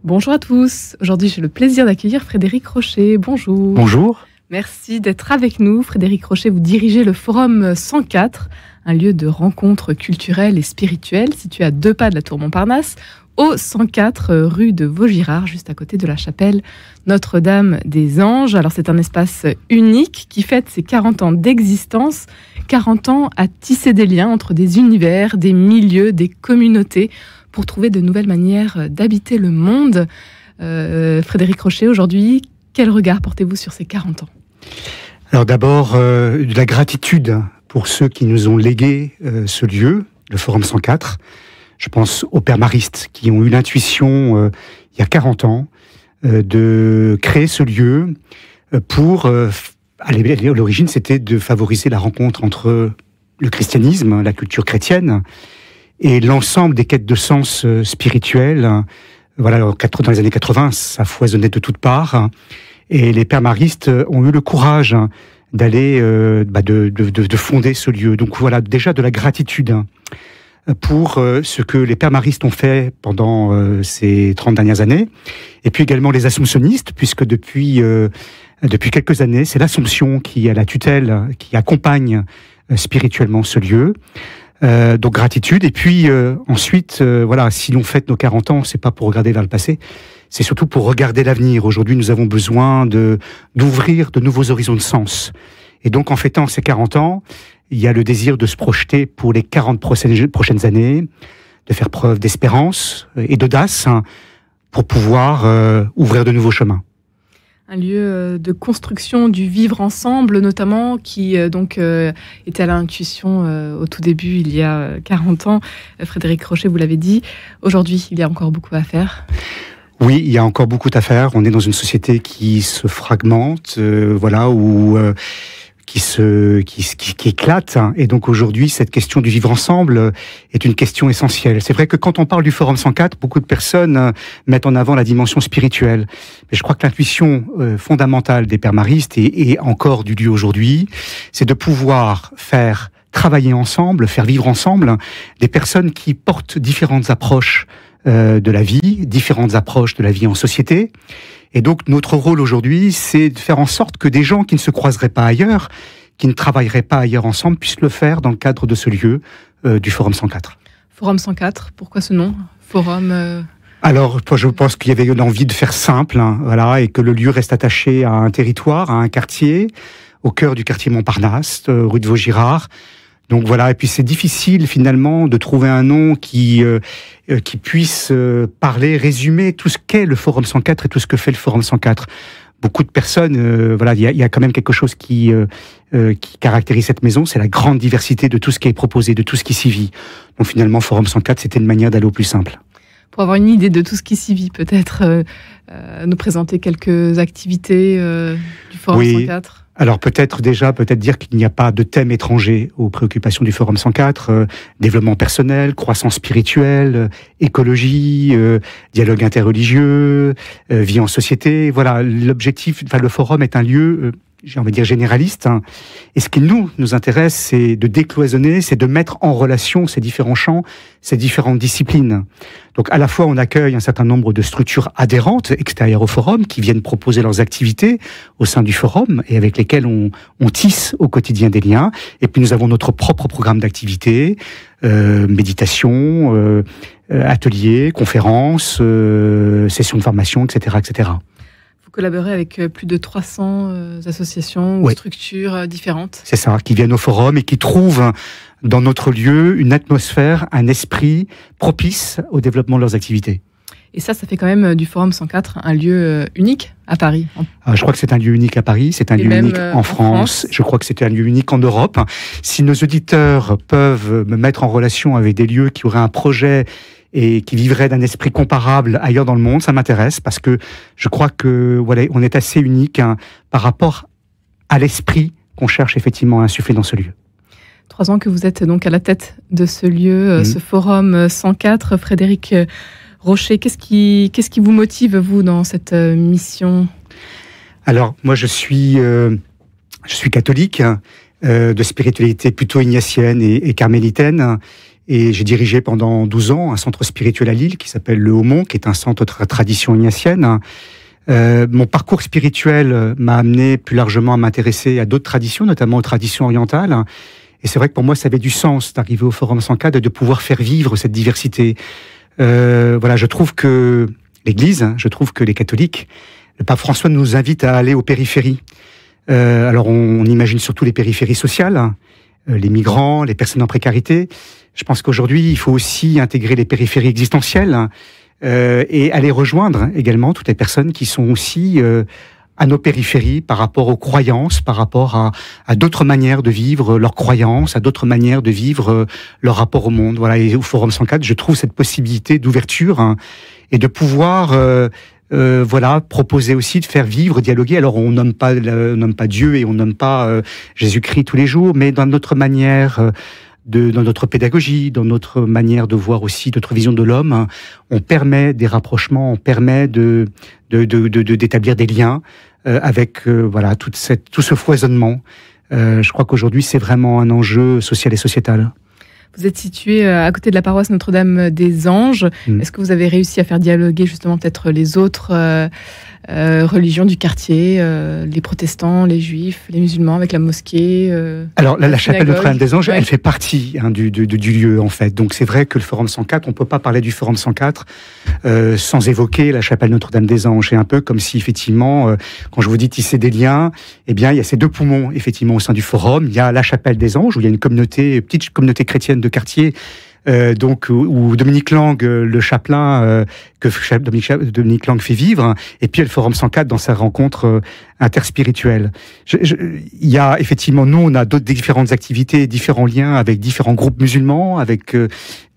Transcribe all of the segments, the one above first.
Bonjour à tous. Aujourd'hui, j'ai le plaisir d'accueillir Frédéric Rocher. Bonjour. Bonjour. Merci d'être avec nous. Frédéric Rocher, vous dirigez le Forum 104, un lieu de rencontres culturelles et spirituelles situé à 2 pas de la Tour Montparnasse, au 104 rue de Vaugirard, juste à côté de la chapelle Notre-Dame des Anges. Alors, c'est un espace unique qui fête ses 40 ans d'existence, 40 ans à tisser des liens entre des univers, des milieux, des communautés, pour trouver de nouvelles manières d'habiter le monde. Frédéric Rocher, aujourd'hui, quel regard portez-vous sur ces 40 ans ? Alors d'abord, de la gratitude pour ceux qui nous ont légué ce lieu, le Forum 104. Je pense aux pères maristes qui ont eu l'intuition, il y a 40 ans, de créer ce lieu pour... à l'origine, c'était de favoriser la rencontre entre le christianisme, la culture chrétienne, et l'ensemble des quêtes de sens spirituels. Voilà, dans les années 80, ça foisonnait de toutes parts. Et les pères maristes ont eu le courage d'aller, de fonder ce lieu. Donc voilà, déjà de la gratitude pour ce que les pères maristes ont fait pendant ces 30 dernières années. Et puis également les assomptionnistes, puisque depuis quelques années, c'est l'Assomption qui a la tutelle, qui accompagne spirituellement ce lieu. Donc gratitude. Et puis ensuite, voilà, si l'on fête nos 40 ans, c'est pas pour regarder vers le passé, c'est surtout pour regarder l'avenir. Aujourd'hui, nous avons besoin d'ouvrir de nouveaux horizons de sens. Et donc, en fêtant ces 40 ans, il y a le désir de se projeter pour les 40 prochaines années, de faire preuve d'espérance et d'audace pour pouvoir ouvrir de nouveaux chemins. Un lieu de construction du vivre ensemble, notamment, qui était à l'intuition au tout début, il y a 40 ans. Frédéric Rocher, vous l'avez dit. Aujourd'hui, il y a encore beaucoup à faire. Oui, il y a encore beaucoup à faire. On est dans une société qui se fragmente, qui éclate. Et donc aujourd'hui, cette question du vivre ensemble est une question essentielle. C'est vrai que quand on parle du Forum 104, beaucoup de personnes mettent en avant la dimension spirituelle. Mais je crois que l'intuition fondamentale des pères maristes et encore du lieu aujourd'hui, c'est de pouvoir faire travailler ensemble, faire vivre ensemble des personnes qui portent différentes approches de la vie, différentes approches de la vie en société. Et donc, notre rôle aujourd'hui, c'est de faire en sorte que des gens qui ne se croiseraient pas ailleurs, qui ne travailleraient pas ailleurs ensemble, puissent le faire dans le cadre de ce lieu du Forum 104. Forum 104, pourquoi ce nom ? Forum... Alors, je pense qu'il y avait une envie de faire simple, voilà, et que le lieu reste attaché à un territoire, à un quartier, au cœur du quartier Montparnasse, rue de Vaugirard. Donc voilà, et puis c'est difficile finalement de trouver un nom qui puisse parler, résumer tout ce qu'est le Forum 104 et tout ce que fait le Forum 104. Beaucoup de personnes, il y a quand même quelque chose qui caractérise cette maison, c'est la grande diversité de tout ce qui est proposé, de tout ce qui s'y vit. Donc finalement, Forum 104, c'était une manière d'aller au plus simple. Pour avoir une idée de tout ce qui s'y vit, peut-être nous présenter quelques activités du Forum 104. Alors peut-être dire qu'il n'y a pas de thème étranger aux préoccupations du Forum 104, développement personnel, croissance spirituelle, écologie, dialogue interreligieux, vie en société. Voilà, l'objectif, le forum est un lieu, j'ai envie de dire généraliste, et ce qui nous intéresse, c'est de décloisonner, c'est de mettre en relation ces différents champs, ces différentes disciplines. Donc à la fois on accueille un certain nombre de structures adhérentes extérieures au forum qui viennent proposer leurs activités au sein du forum et avec lesquelles on tisse au quotidien des liens. Et puis nous avons notre propre programme d'activités, méditation, ateliers, conférences, sessions de formation, etc., etc. Vous collaborez avec plus de 300 associations ou structures différentes. C'est ça, qui viennent au forum et qui trouvent dans notre lieu une atmosphère, un esprit propice au développement de leurs activités. Et ça fait quand même du Forum 104 un lieu unique à Paris. Je crois que c'est un lieu unique à Paris, c'est un lieu unique en France. Je crois que c'est un lieu unique en Europe. Si nos auditeurs peuvent me mettre en relation avec des lieux qui auraient un projet et qui vivraient d'un esprit comparable ailleurs dans le monde, ça m'intéresse parce que je crois que on est assez unique par rapport à l'esprit qu'on cherche effectivement à insuffler dans ce lieu. 3 ans que vous êtes donc à la tête de ce lieu, ce Forum 104. Frédéric Rocher, qu'est-ce qui vous motive, vous, dans cette mission ? Alors, moi, je suis catholique, de spiritualité plutôt ignatienne et carmélitaine. Et j'ai dirigé pendant 12 ans un centre spirituel à Lille qui s'appelle le Haut-Mont, qui est un centre de tradition ignatienne. Mon parcours spirituel m'a amené plus largement à m'intéresser à d'autres traditions, notamment aux traditions orientales. Et c'est vrai que pour moi, ça avait du sens d'arriver au Forum 104 et de pouvoir faire vivre cette diversité. Voilà, je trouve que l'Église, je trouve que les catholiques, le pape François nous invite à aller aux périphéries. Alors on imagine surtout les périphéries sociales, les migrants, les personnes en précarité. Je pense qu'aujourd'hui, il faut aussi intégrer les périphéries existentielles et aller rejoindre également toutes les personnes qui sont aussi à nos périphéries par rapport aux croyances, par rapport à d'autres manières de vivre leurs croyances, à d'autres manières de vivre leur rapport au monde. Voilà, et au Forum 104, je trouve cette possibilité d'ouverture et de pouvoir voilà, proposer aussi de faire vivre, dialoguer. Alors on nomme pas Dieu et on nomme pas Jésus-Christ tous les jours, mais dans notre manière dans notre pédagogie, dans notre manière de voir aussi notre vision de l'homme, on permet des rapprochements, on permet d'établir des liens avec voilà tout ce foisonnement. Je crois qu'aujourd'hui c'est vraiment un enjeu social et sociétal. Vous êtes situé à côté de la paroisse Notre-Dame des Anges. Est-ce que vous avez réussi à faire dialoguer justement peut-être les autres religions du quartier, les protestants, les juifs, les musulmans avec la mosquée Alors la chapelle Notre-Dame des Anges, elle fait partie du lieu en fait. Donc c'est vrai que le Forum 104, on peut pas parler du Forum 104 sans évoquer la chapelle Notre-Dame des Anges. C'est un peu comme si effectivement, quand je vous dis tisser des liens, eh bien il y a ces deux poumons effectivement au sein du Forum. Il y a la chapelle des Anges où il y a une petite communauté chrétienne de quartier. Donc où Dominique Lang, le chapelain que Dominique Lang fait vivre, et puis le Forum 104 dans sa rencontre interspirituelle. Il y a effectivement, nous on a différentes activités, différents liens avec différents groupes musulmans, avec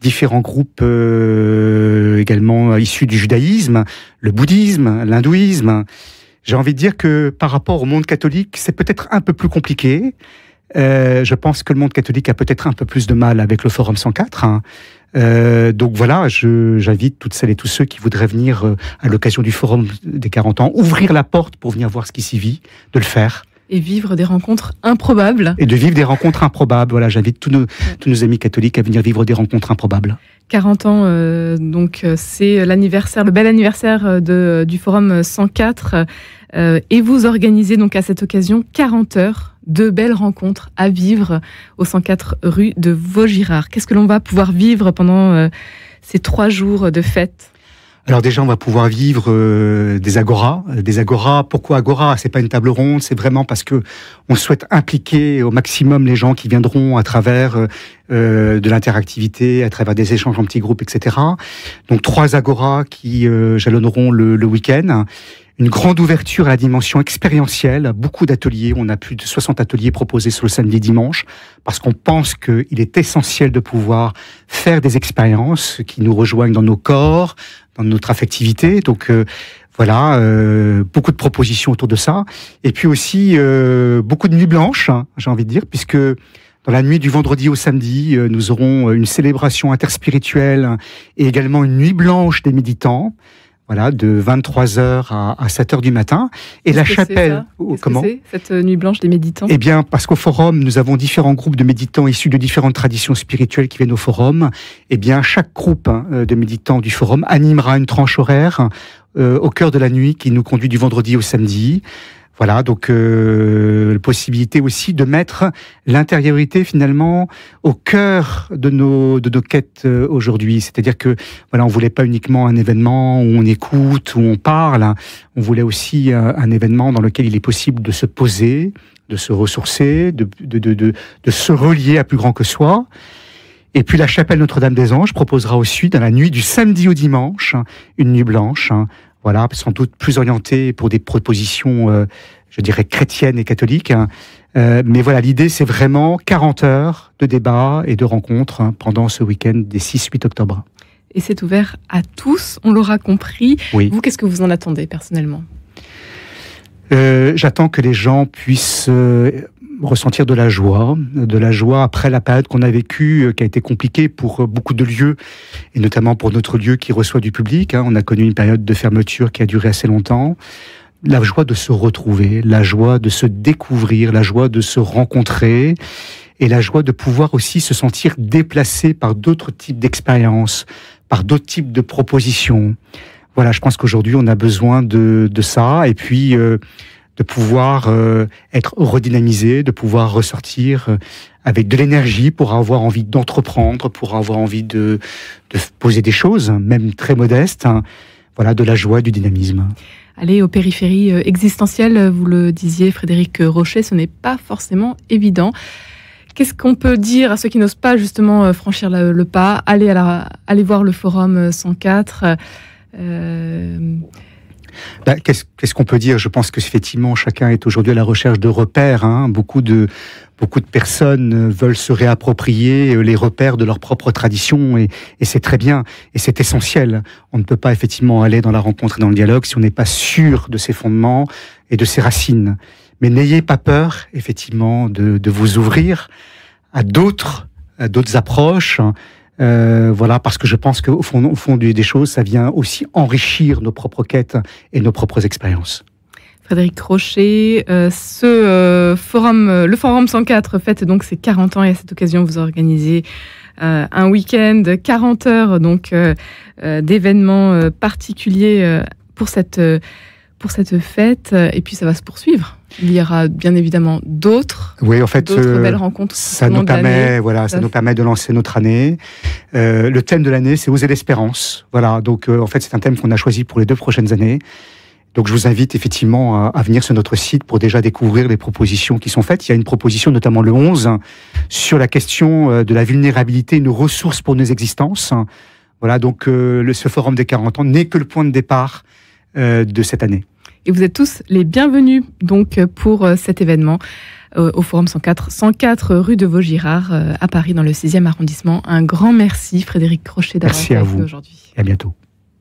différents groupes également issus du judaïsme, le bouddhisme, l'hindouisme. J'ai envie de dire que par rapport au monde catholique, c'est peut-être un peu plus compliqué. Je pense que le monde catholique a peut-être un peu plus de mal avec le Forum 104. Donc voilà, j'invite toutes celles et tous ceux qui voudraient venir à l'occasion du Forum des 40 ans, ouvrir la porte pour venir voir ce qui s'y vit, de le faire. Et vivre des rencontres improbables. Et de vivre des rencontres improbables. Voilà, j'invite tous nos amis catholiques à venir vivre des rencontres improbables. 40 ans, donc c'est l'anniversaire, le bel anniversaire du Forum 104. Et vous organisez donc à cette occasion 40 heures de belles rencontres à vivre au 104 rue de Vaugirard. Qu'est-ce que l'on va pouvoir vivre pendant ces 3 jours de fête ? Alors déjà, on va pouvoir vivre des agoras. Des agoras, pourquoi agora ? C'est pas une table ronde, c'est vraiment parce que on souhaite impliquer au maximum les gens qui viendront à travers de l'interactivité, à travers des échanges en petits groupes, etc. Donc 3 agoras qui jalonneront le week-end. Une grande ouverture à la dimension expérientielle, beaucoup d'ateliers. On a plus de 60 ateliers proposés sur le samedi et dimanche, parce qu'on pense qu'il est essentiel de pouvoir faire des expériences qui nous rejoignent dans nos corps, dans notre affectivité. Donc voilà, beaucoup de propositions autour de ça. Et puis aussi beaucoup de nuits blanches, j'ai envie de dire, puisque dans la nuit du vendredi au samedi, nous aurons une célébration interspirituelle et également une nuit blanche des méditants. Voilà, de 23h à 7h du matin. Et la chapelle... Comment c'est cette nuit blanche des méditants ? Eh bien, parce qu'au forum, nous avons différents groupes de méditants issus de différentes traditions spirituelles qui viennent au forum. Eh bien, chaque groupe de méditants du forum animera une tranche horaire au cœur de la nuit qui nous conduit du vendredi au samedi. Voilà, donc possibilité aussi de mettre l'intériorité finalement au cœur de nos quêtes aujourd'hui. C'est-à-dire que voilà, on voulait pas uniquement un événement où on écoute, où on parle. On voulait aussi un événement dans lequel il est possible de se poser, de se ressourcer, de se relier à plus grand que soi. Et puis la chapelle Notre-Dame des Anges proposera aussi dans la nuit du samedi au dimanche une nuit blanche. Voilà, sans doute plus orienté pour des propositions, je dirais, chrétiennes et catholiques. Mais voilà, l'idée, c'est vraiment 40 heures de débat et de rencontres pendant ce week-end des 6-8 octobre. Et c'est ouvert à tous, on l'aura compris. Oui. Vous, qu'est-ce que vous en attendez personnellement ? J'attends que les gens puissent ressentir de la joie après la période qu'on a vécue, qui a été compliquée pour beaucoup de lieux, et notamment pour notre lieu qui reçoit du public. On a connu une période de fermeture qui a duré assez longtemps. La joie de se retrouver, la joie de se découvrir, la joie de se rencontrer. et la joie de pouvoir aussi se sentir déplacé par d'autres types d'expériences, par d'autres types de propositions. Voilà, je pense qu'aujourd'hui, on a besoin de ça, et puis de pouvoir être redynamisé, de pouvoir ressortir avec de l'énergie pour avoir envie d'entreprendre, pour avoir envie de poser des choses, même très modestes. Hein. Voilà, de la joie, du dynamisme. Aller aux périphéries existentielles, vous le disiez, Frédéric Rochet, ce n'est pas forcément évident. Qu'est-ce qu'on peut dire à ceux qui n'osent pas justement franchir le pas, aller voir le Forum 104 Qu'est-ce qu'on peut dire? Je pense que effectivement chacun est aujourd'hui à la recherche de repères. Hein. Beaucoup de personnes veulent se réapproprier les repères de leur propre tradition et c'est très bien et c'est essentiel. On ne peut pas effectivement aller dans la rencontre et dans le dialogue si on n'est pas sûr de ses fondements et de ses racines. Mais n'ayez pas peur effectivement de vous ouvrir à d'autres approches. Voilà, parce que je pense qu'au fond des choses, ça vient aussi enrichir nos propres quêtes et nos propres expériences. Frédéric Rochet, le Forum 104 fête donc ses 40 ans et à cette occasion, vous organisez un week-end, 40 heures donc d'événements particuliers pour cette fête, et puis ça va se poursuivre. Il y aura bien évidemment d'autres belles rencontres. Ça nous permet de lancer notre année. Le thème de l'année, c'est Oser l'espérance. Voilà, donc en fait, c'est un thème qu'on a choisi pour les 2 prochaines années. Donc je vous invite effectivement à venir sur notre site pour déjà découvrir les propositions qui sont faites. Il y a une proposition, notamment le 11, sur la question de la vulnérabilité, une ressource pour nos existences. Voilà, donc ce forum des 40 ans n'est que le point de départ de cette année. Et vous êtes tous les bienvenus donc pour cet événement au Forum 104 rue de Vaugirard à Paris dans le 6e arrondissement. Un grand merci Frédéric Rochet d'avoir été avec nous aujourd'hui. Et à bientôt.